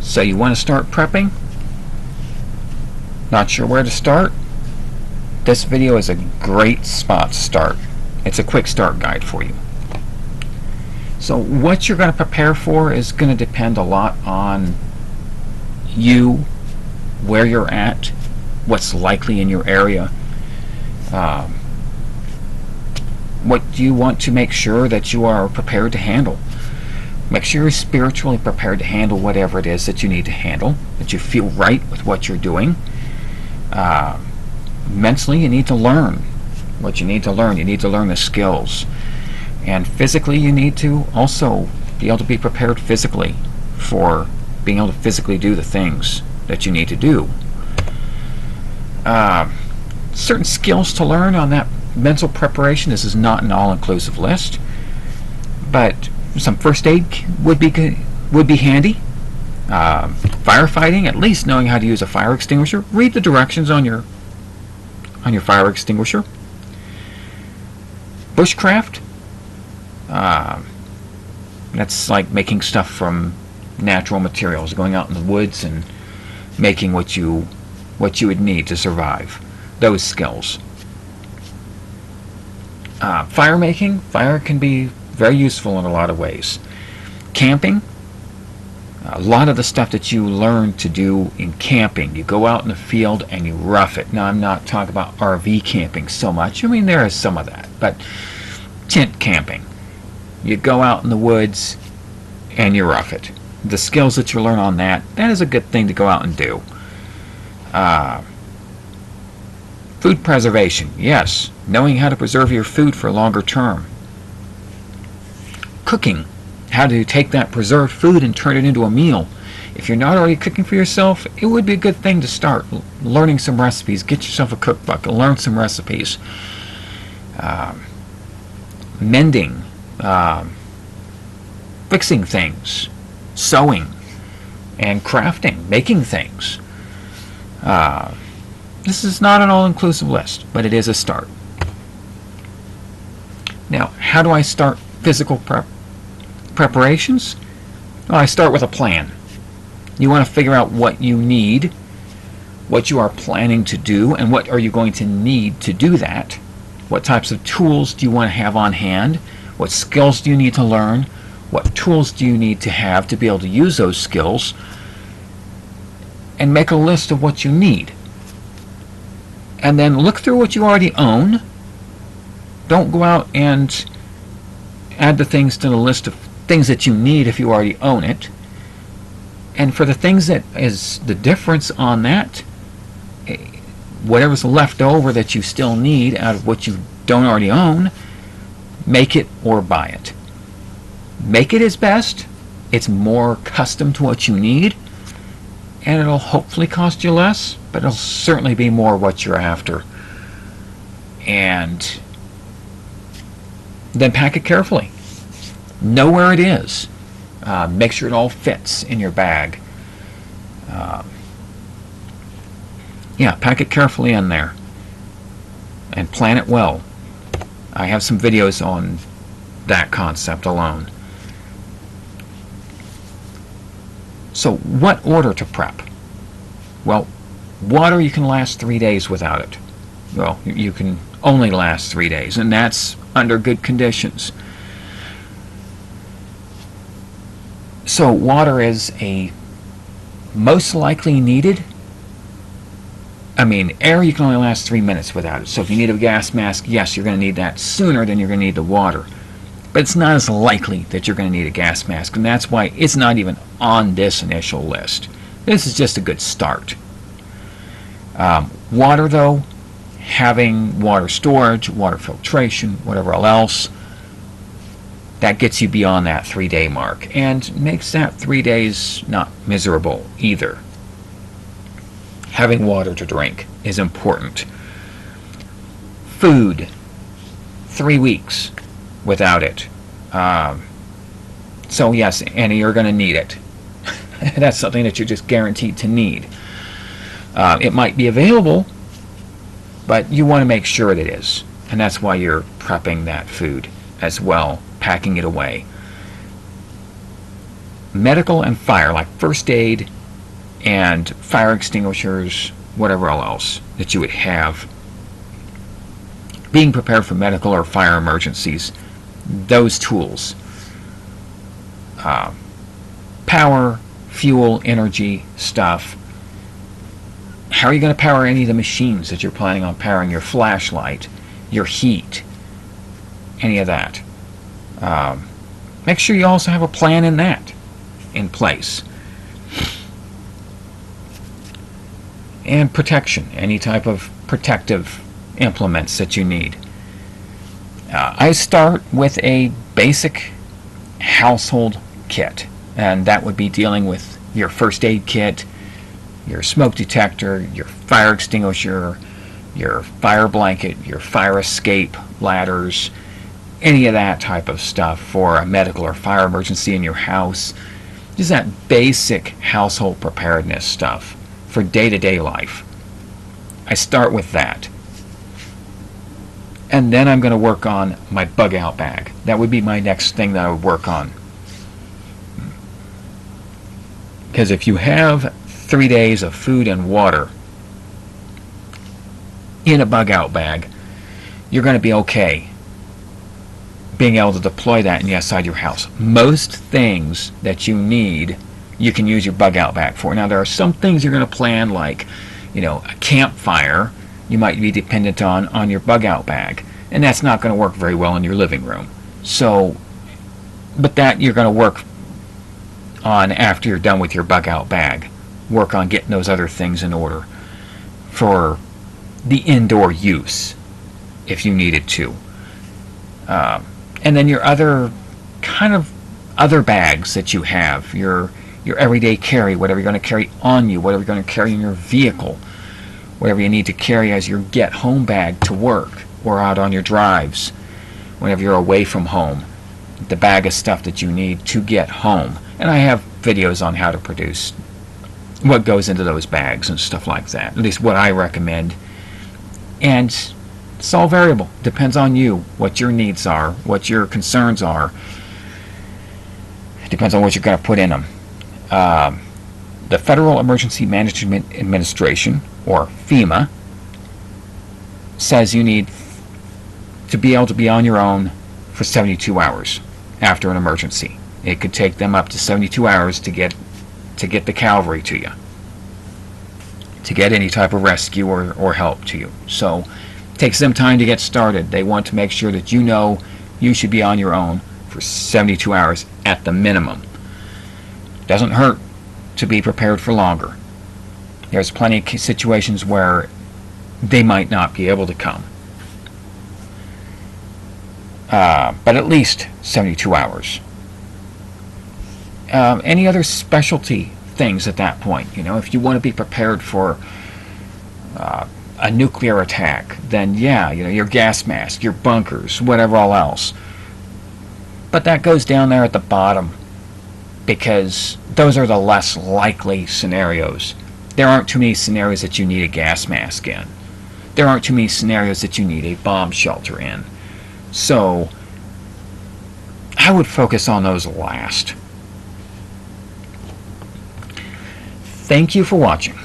So you want to start prepping? Not sure where to start? This video is a great spot to start. It's a quick start guide for you. So what you're going to prepare for is going to depend a lot on you, where you're at, what's likely in your area, what you want to make sure that you are prepared to handle. Make sure you're spiritually prepared to handle whatever it is that you need to handle, that you feel right with what you're doing. Mentally, you need to learn what you need to learn. You need to learn the skills. And physically, you need to also be able to be prepared physically for being able to physically do the things that you need to do. Certain skills to learn on that mental preparation. This is not an all-inclusive list, but some first aid would be handy. Firefighting, at least knowing how to use a fire extinguisher. Read the directions on your fire extinguisher. Bushcraft, that's like making stuff from natural materials, going out in the woods and making what you would need to survive. Those skills. Fire making, fire can be very useful in a lot of ways. Camping, a lot of the stuff that you learn to do in camping, you go out in the field and you rough it. Now, I'm not talking about RV camping so much. I mean, there is some of that, but tent camping, you go out in the woods and you rough it. The skills that you learn on that is a good thing to go out and do. Food preservation, yes, knowing how to preserve your food for longer term. Cooking, how to take that preserved food and turn it into a meal. If you're not already cooking for yourself, it would be a good thing to start learning some recipes. Get yourself a cookbook and learn some recipes. Mending, fixing things, sewing, and crafting, making things. This is not an all-inclusive list, but it is a start. Now, how do I start physical preparations? Well, I start with a plan. You want to figure out what you need, what you are planning to do, and what are you going to need to do that. What types of tools do you want to have on hand? What skills do you need to learn? What tools do you need to have to be able to use those skills? And make a list of what you need. And then look through what you already own. Don't go out and add the things to the list of things that you need if you already own it. And for the things that is the difference on that, whatever's left over that you still need out of what you don't already own, make it or buy it. Make it is best. It's more custom to what you need, and it'll hopefully cost you less, but it'll certainly be more what you're after. And then pack it carefully. Know where it is. Make sure it all fits in your bag. Yeah, pack it carefully in there and plan it well. I have some videos on that concept alone. So what order to prep? Well, water, you can last 3 days without it. Well, you can only last 3 days, and that's under good conditions. So water is a most likely needed. I mean, air, you can only last 3 minutes without it. So if you need a gas mask, yes, you're going to need that sooner than you're going to need the water. But it's not as likely that you're going to need a gas mask, and that's why it's not even on this initial list. This is just a good start. Water, though, having water storage, water filtration, whatever else, that gets you beyond that 3-day mark and makes that 3 days not miserable either. Having water to drink is important. Food, 3 weeks without it. So yes, and you're going to need it. That's something that you're just guaranteed to need. It might be available, but you want to make sure that it is. And that's why you're prepping that food as well, packing it away. medical and fire, like first aid and fire extinguishers, whatever else that you would have. Being prepared for medical or fire emergencies, those tools. Power, fuel, energy stuff. How are you going to power any of the machines that you're planning on powering? Your flashlight, your heat, any of that. Make sure you also have a plan in place. And protection, any type of protective implements that you need. I start with a basic household kit, and that would be dealing with your first aid kit, your smoke detector, your fire extinguisher, your fire blanket, your fire escape ladders, any of that type of stuff for a medical or fire emergency in your house. Just that basic household preparedness stuff for day-to-day life. I start with that. And then I'm going to work on my bug out bag. That would be my next thing that I would work on. Because if you have 3 days of food and water in a bug out bag, you're going to be okay being able to deploy that inside your house. Most things that you need, you can use your bug out bag for. Now, there are some things you're going to plan, like, a campfire. You might be dependent on your bug out bag, and that's not going to work very well in your living room. So, but that you're going to work on after you're done with your bug out bag. Work on getting those other things in order for the indoor use if you needed to. And then your other bags that you have, your everyday carry, whatever you're going to carry on you, whatever you're going to carry in your vehicle, whatever you need to carry as your get home bag to work or out on your drives, whenever you're away from home, the bag of stuff that you need to get home. And I have videos on how to produce what goes into those bags and stuff like that, at least what I recommend. And it's all variable. Depends on you, what your needs are, what your concerns are. It depends on what you're going to put in them. The Federal Emergency Management Administration, or FEMA, says you need to be able to be on your own for 72 hours after an emergency. It could take them up to 72 hours to get the cavalry to you, to get any type of rescue or help to you. So it takes them time to get started. They want to make sure that you should be on your own for 72 hours at the minimum. Doesn't hurt to be prepared for longer. There's plenty of situations where they might not be able to come. But at least 72 hours. Any other specialty things at that point? If you want to be prepared for a nuclear attack, then your gas mask, your bunkers, whatever all else. But that goes down there at the bottom because those are the less likely scenarios. There aren't too many scenarios that you need a gas mask in. There aren't too many scenarios that you need a bomb shelter in. So I would focus on those last. Thank you for watching.